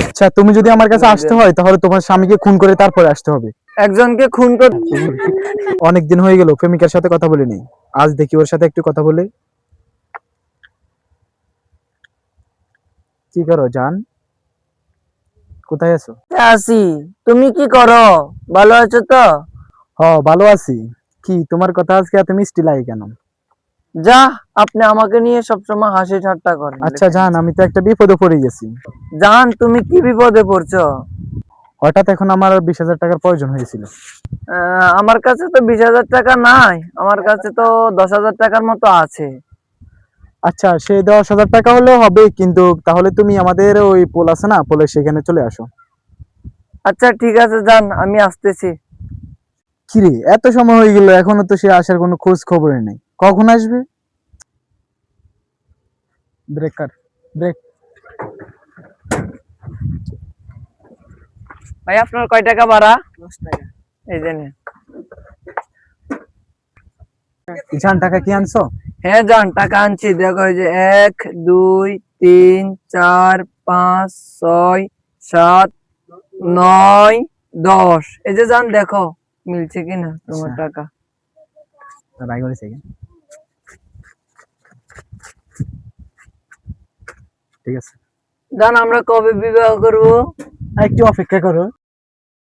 আচ্ছা, তুমি যদি আমার কাছে আসতে হয় তাহলে তোমার স্বামীকে খুন করে তারপরে আসতে হবে। একজনকে খুন কর। অনেকদিন হয়ে গেল প্রেমিকার সাথে কথা বলিনি, আজ দেখি ওর সাথে একটু কথা বলে। কি করো জান, কোথায় আছো? আসি, তুমি কি করো? ভালো আছো তো? হ, ভালো আছি। কি তোমার কথা আজকে এত মিষ্টি লাগে কেন? যা, আপনি আমাকে নিয়ে সবসময় হাসি ঠাট্টা করেন। আচ্ছা জান, আমি তো একটা বিপদে পড়ে গেছি। জান, তুমি কি বিপদে পড়ছো? হঠাৎ এখন আমার 20,000 টাকার প্রয়োজন হয়েছিল। আমার কাছে তো 20,000 টাকা নাই, আমার কাছে তো 10,000 টাকার মতো আছে। আচ্ছা, সে 10,000 টাকা হলেও হবে, কিন্তু তাহলে তুমি আমাদের ওই পোল আছে না, পোলের সেখানে চলে আসো। আচ্ছা ঠিক আছে, যান, আমি আসতেছি। কিরে, এত সময় হয়ে গেল এখনো তো সে আসার কোনো খোঁজ খবরই নেই, কখন আসবে? Breaker, brake. ভাই, আপনার কয় টাকা ভাড়া? 10 টাকা। এই যে নেন। জান, টাকা কি আনছো? হ্যাঁ যান, টাকা আনছি। দেখো, এই যে 1 2 3 4 5 6 7 9 10। এই যে যান, দেখো মিলছে কিনা তোমার আচ্ছা, টাকা। বাই করেছে। ঠিক আছে, জান, আমরা কবে বিবাহ করব? একটু অপেক্ষা করো।